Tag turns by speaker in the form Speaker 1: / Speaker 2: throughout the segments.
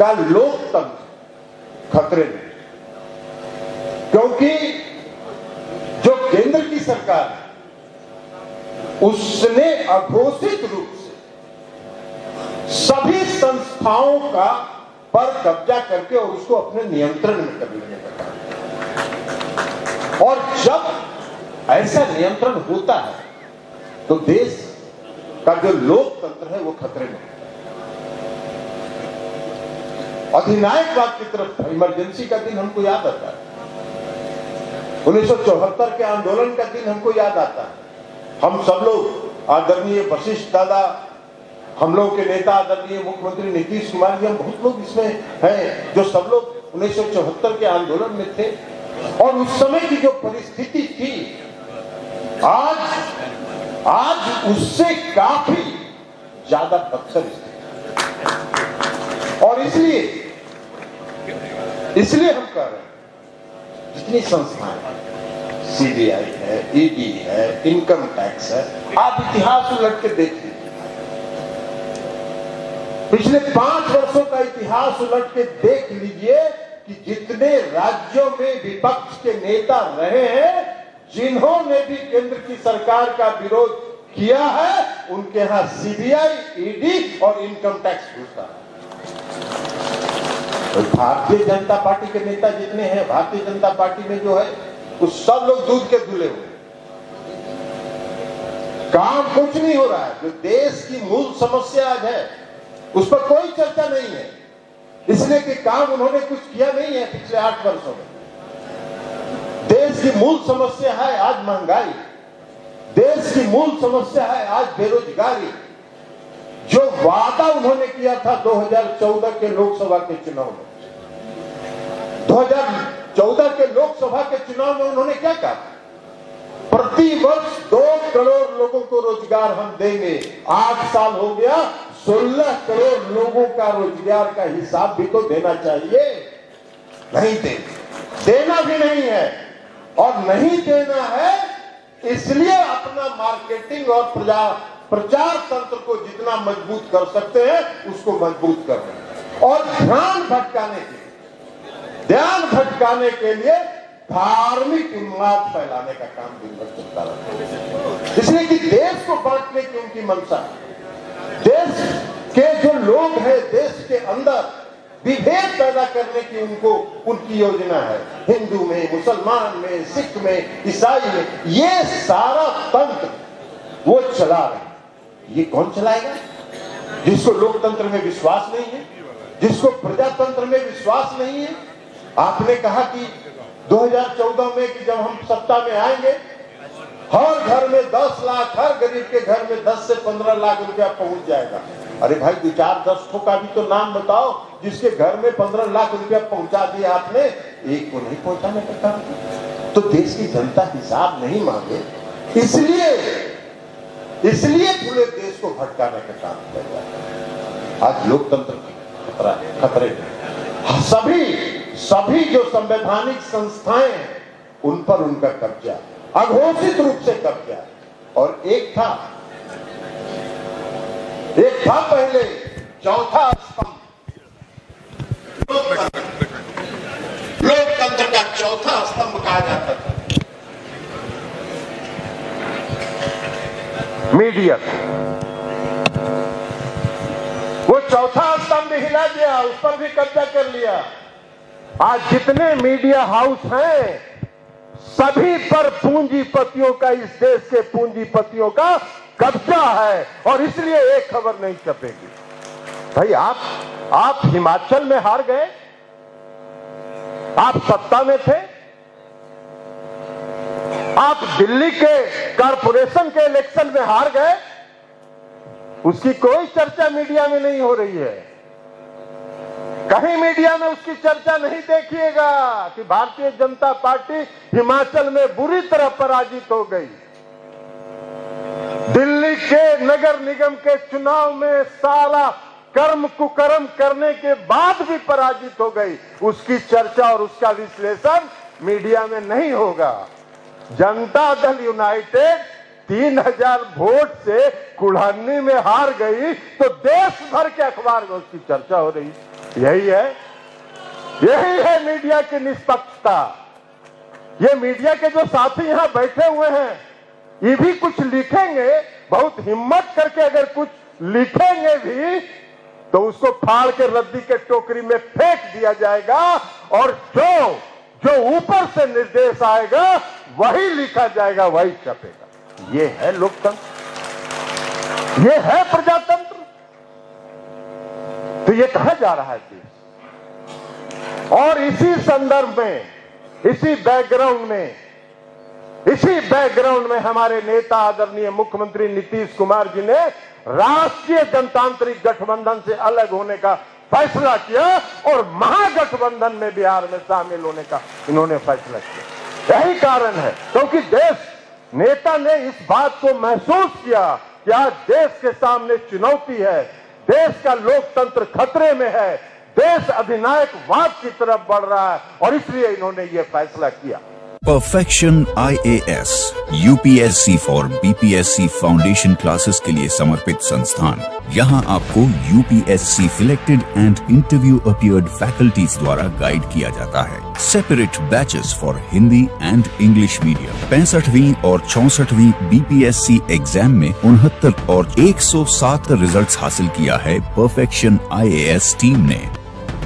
Speaker 1: का लोकतंत्र खतरे में, क्योंकि जो केंद्र की सरकार है उसने अघोषित रूप से सभी संस्थाओं का पर कब्जा करके और उसको अपने नियंत्रण में कर लेने का काम। और जब ऐसा नियंत्रण होता है तो देश का जो लोकतंत्र है वो खतरे में। अधिनायकवाद की तरफ इमरजेंसी का दिन हमको याद आता है, 1974 के आंदोलन का दिन हमको याद आता है। हम सब लोग आदरणीय वशिष्ठ दादा, हम लोग के नेता आदरणीय मुख्यमंत्री नीतीश कुमार जी, हम बहुत लोग इसमें हैं जो सब लोग 1974 के आंदोलन में थे। और उस समय की जो परिस्थिति थी आज उससे काफी ज्यादा बदतर स्थिति। और इसलिए हम कह रहे हैं जितनी संस्थाएं, सीबीआई है, ईडी है, इनकम टैक्स है, आप इतिहास उलट के देख लीजिए, पिछले 5 वर्षों का इतिहास उलट के देख लीजिए कि जितने राज्यों में विपक्ष के नेता रहे हैं, जिन्होंने भी केंद्र की सरकार का विरोध किया है, उनके यहां सीबीआई, ईडी और इनकम टैक्स घुसता है। तो भारतीय जनता पार्टी के नेता जितने हैं, भारतीय जनता पार्टी में जो है वो सब लोग दूध के धुले हुए, काम कुछ नहीं हो रहा है। जो देश की मूल समस्या आज है उस पर कोई चर्चा नहीं है, इसलिए कि काम उन्होंने कुछ किया नहीं है पिछले 8 वर्षों में। देश की मूल समस्या है आज महंगाई, देश की मूल समस्या है आज बेरोजगारी। जो वादा उन्होंने किया था 2014 के लोकसभा के चुनाव में, 2014 के लोकसभा के चुनाव में उन्होंने क्या कहा? प्रति वर्ष 2 करोड़ लोगों को रोजगार हम देंगे। 8 साल हो गया, 16 करोड़ लोगों का रोजगार का हिसाब भी तो देना चाहिए। नहीं देना भी नहीं है, और नहीं देना है इसलिए अपना मार्केटिंग और प्रचार तंत्र को जितना मजबूत कर सकते हैं उसको मजबूत कर रहे हैं। और ध्यान भटकाने के लिए धार्मिक उन्माद फैलाने का काम दिन भर चलता रहता है, इसलिए कि देश को बांटने की उनकी मंशा है। देश के जो लोग हैं, देश के अंदर विभेद पैदा करने की उनकी योजना है। हिंदू में, मुसलमान में, सिख में, ईसाई में, ये सारा तंत्र वो चला रहे हैं। ये कौन चलाएगा? जिसको लोकतंत्र में विश्वास नहीं है, जिसको प्रजातंत्र में विश्वास नहीं है। आपने कहा कि 2014 में कि जब हम सत्ता में आएंगे हर घर में 10 लाख, हर गरीब के घर में 10 से 15 लाख रुपया पहुंच जाएगा। अरे भाई, 2-4-10 ठो का भी तो नाम बताओ जिसके घर में 15 लाख रुपया पहुंचा दिया आपने, एक को नहीं पहुंचाने का काम। तो देश की जनता हिसाब नहीं मांगे, इसलिए पूरे देश को भटकाने का काम किया जाता है। आज लोकतंत्र खतरे में, सभी जो संवैधानिक संस्थाएं हैं उन पर उनका कब्जा, अघोषित रूप से कब्जा। और एक था पहले चौथा स्तंभ, लोकतंत्र का चौथा स्तंभ कहा जाता था मीडिया। वो चौथा स्तंभ हिला दिया, उस पर भी कब्जा कर लिया। आज जितने मीडिया हाउस हैं सभी पर पूंजीपतियों का, इस देश के पूंजीपतियों का कब्जा है, और इसलिए एक खबर नहीं छपेगी। भाई, आप हिमाचल में हार गए, आप सत्ता में थे, आप दिल्ली के कारपोरेशन के इलेक्शन में हार गए, उसकी कोई चर्चा मीडिया में नहीं हो रही है। कहीं मीडिया में उसकी चर्चा नहीं देखिएगा कि भारतीय जनता पार्टी हिमाचल में बुरी तरह पराजित हो गई। दिल्ली के नगर निगम के चुनाव में सारा कर्म कुकर्म करने के बाद भी पराजित हो गई। उसकी चर्चा और उसका विश्लेषण मीडिया में नहीं होगा। जनता दल यूनाइटेड 3000 वोट से कुल्हानी में हार गई तो देश भर के अखबार में उसकी चर्चा हो रही। यही है मीडिया की निष्पक्षता। ये मीडिया के जो साथी यहां बैठे हुए हैं, ये भी कुछ लिखेंगे, बहुत हिम्मत करके अगर कुछ लिखेंगे भी तो उसको फाड़ के रद्दी के टोकरी में फेंक दिया जाएगा, और जो ऊपर से निर्देश आएगा वही लिखा जाएगा, वही छपेगा। ये है लोकतंत्र, ये है प्रजातंत्र। तो ये कहा जा रहा है देश। और इसी संदर्भ में, इसी बैकग्राउंड में हमारे नेता आदरणीय मुख्यमंत्री नीतीश कुमार जी ने राष्ट्रीय जनतांत्रिक गठबंधन से अलग होने का फैसला किया और महागठबंधन में बिहार में शामिल होने का इन्होंने फैसला किया। यही कारण है, क्योंकि नेता ने इस बात को महसूस किया कि आज देश के सामने चुनौती है, देश का लोकतंत्र खतरे में है, देश अधिनायकवाद की तरफ बढ़ रहा है, और इसलिए इन्होंने ये फैसला किया।
Speaker 2: Perfection IAS UPSC for BPSC foundation classes के लिए समर्पित संस्थान। यहाँ आपको UPSC selected and interview appeared faculties द्वारा गाइड किया जाता है। Separate batches for Hindi and English medium. 65वीं और 64वीं BPSC एग्जाम में 69 और 107 रिजल्ट्स हासिल किया है परफेक्शन IAS टीम ने।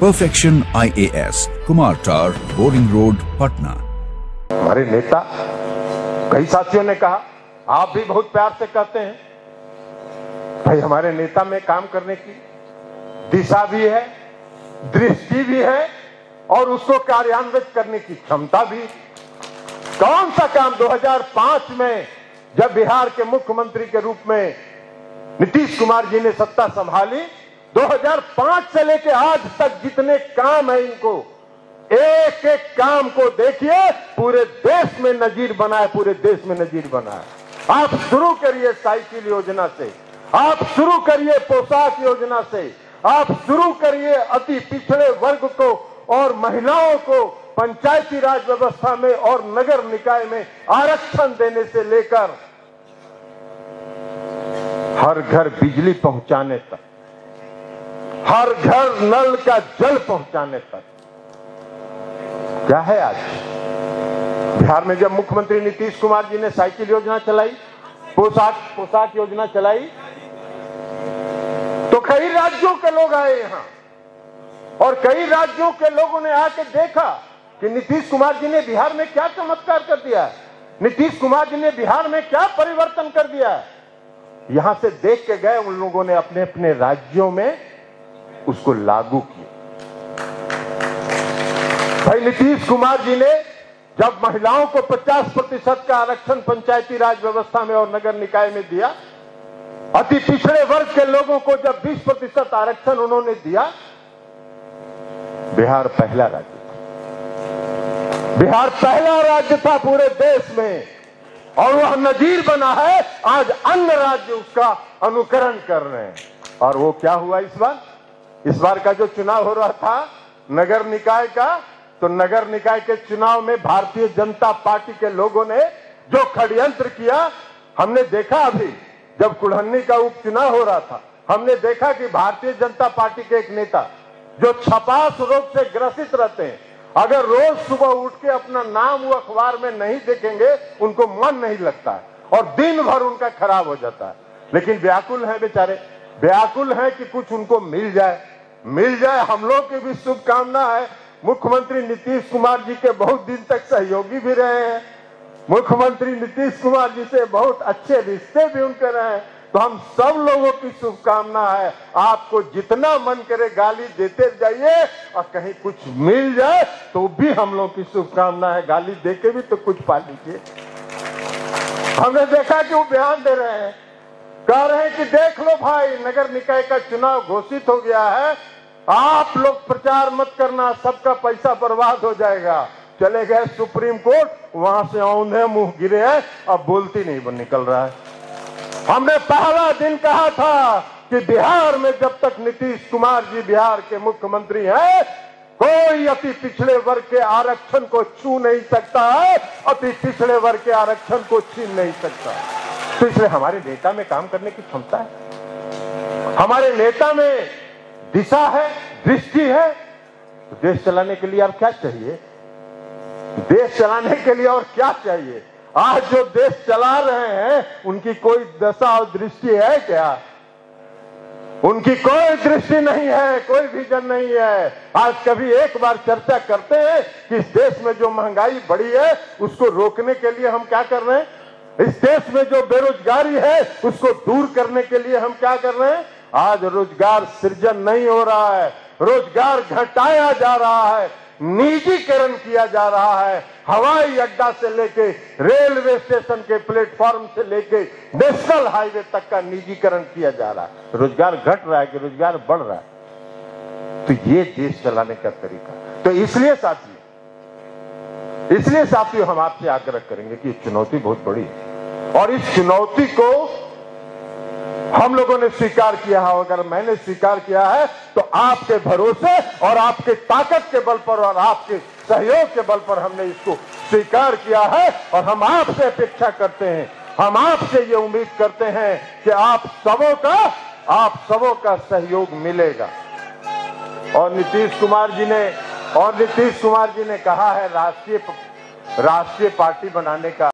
Speaker 2: परफेक्शन IAS, कुमार टार, बोरिंग रोड, पटना।
Speaker 1: हमारे नेता, कई साथियों ने कहा, आप भी बहुत प्यार से कहते हैं, भाई हमारे नेता में काम करने की दिशा भी है, दृष्टि भी है, और उसको कार्यान्वित करने की क्षमता भी। कौन सा काम 2005 में जब बिहार के मुख्यमंत्री के रूप में नीतीश कुमार जी ने सत्ता संभाली, 2005 से लेकर आज तक जितने काम है, इनको एक एक काम को देखिए, पूरे देश में नजीर बनाए, पूरे देश में नजीर बनाए। आप शुरू करिए साइकिल योजना से, आप शुरू करिए पोशाक योजना से, आप शुरू करिए अति पिछड़े वर्ग को और महिलाओं को पंचायती राज व्यवस्था में और नगर निकाय में आरक्षण देने से लेकर हर घर बिजली पहुंचाने तक, हर घर नल का जल पहुंचाने तक। क्या है आज बिहार में? जब मुख्यमंत्री नीतीश कुमार जी ने साइकिल योजना चलाई, पोशाक योजना चलाई, तो कई राज्यों के लोग आए यहां, और कई राज्यों के लोगों ने आके देखा कि नीतीश कुमार जी ने बिहार में क्या चमत्कार कर दिया है, नीतीश कुमार जी ने बिहार में क्या परिवर्तन कर दिया है। यहां से देख के गए, उन लोगों ने अपने अपने राज्यों में उसको लागू किया। भाई नीतीश कुमार जी ने जब महिलाओं को 50% का आरक्षण पंचायती राज व्यवस्था में और नगर निकाय में दिया, अति पिछड़े वर्ग के लोगों को जब 20% आरक्षण उन्होंने दिया, बिहार पहला राज्य था। बिहार पहला राज्य था पूरे देश में, और वह नजीर बना है। आज अन्य राज्य उसका अनुकरण कर रहे हैं। और वो क्या हुआ इस बार का जो चुनाव हो रहा था नगर निकाय का, तो नगर निकाय के चुनाव में भारतीय जनता पार्टी के लोगों ने जो षड्यंत्र किया, हमने देखा। अभी जब कुल्हनी का उपचुनाव हो रहा था, हमने देखा कि भारतीय जनता पार्टी के एक नेता जो छपास रोग से ग्रसित रहते हैं, अगर रोज सुबह उठ के अपना नाम वो अखबार में नहीं देखेंगे, उनको मन नहीं लगता है और दिन भर उनका खराब हो जाता है। लेकिन व्याकुल है बेचारे, व्याकुल है कि कुछ उनको मिल जाए। हम लोग की भी शुभकामना है। मुख्यमंत्री नीतीश कुमार जी के बहुत दिन तक सहयोगी भी रहे हैं, मुख्यमंत्री नीतीश कुमार जी से बहुत अच्छे रिश्ते भी उनके रहे हैं। तो हम सब लोगों की शुभकामना है, आपको जितना मन करे गाली देते जाइए, और कहीं कुछ मिल जाए तो भी हम लोगों की शुभकामना है। गाली देके भी तो कुछ पा लीजिए। हमने देखा कि वो बयान दे रहे हैं, कह रहे हैं कि देख लो भाई, नगर निकाय का चुनाव घोषित हो गया है, आप लोग प्रचार मत करना, सबका पैसा बर्बाद हो जाएगा। चले गए सुप्रीम कोर्ट, वहां से औंधे मुंह गिरे हैं, अब बोलती नहीं निकल रहा है। हमने पहला दिन कहा था कि बिहार में जब तक नीतीश कुमार जी बिहार के मुख्यमंत्री हैं, कोई अति पिछड़े वर्ग के आरक्षण को छू नहीं सकता है, अति पिछड़े वर्ग के आरक्षण को छीन नहीं सकता। तो इसलिए हमारे नेता में काम करने की क्षमता है, हमारे नेता में दिशा है, दृष्टि है, तो देश चलाने के लिए और क्या चाहिए? देश चलाने के लिए और क्या चाहिए? आज जो देश चला रहे हैं उनकी कोई दशा और दृष्टि है क्या? उनकी कोई दृष्टि नहीं है, कोई विजन नहीं है। आज कभी एक बार चर्चा करते हैं कि इस देश में जो महंगाई बढ़ी है उसको रोकने के लिए हम क्या कर रहे हैं? इस देश में जो बेरोजगारी है उसको दूर करने के लिए हम क्या कर रहे हैं? आज रोजगार सृजन नहीं हो रहा है, रोजगार घटाया जा रहा है, निजीकरण किया जा रहा है। हवाई अड्डा से लेके रेलवे स्टेशन के प्लेटफॉर्म से लेके नेशनल हाईवे तक का निजीकरण किया जा रहा है। रोजगार घट रहा है कि रोजगार बढ़ रहा है? तो ये देश चलाने का तरीका। तो इसलिए साथियों हम आपसे आग्रह करेंगे कि चुनौती बहुत बड़ी है और इस चुनौती को हम लोगों ने स्वीकार किया है। अगर मैंने स्वीकार किया है तो आपके भरोसे और आपके ताकत के बल पर और आपके सहयोग के बल पर हमने इसको स्वीकार किया है और हम आपसे अपेक्षा करते हैं, हम आपसे ये उम्मीद करते हैं कि आप सबों का सहयोग मिलेगा। और नीतीश कुमार जी ने कहा है राष्ट्रीय पार्टी बनाने का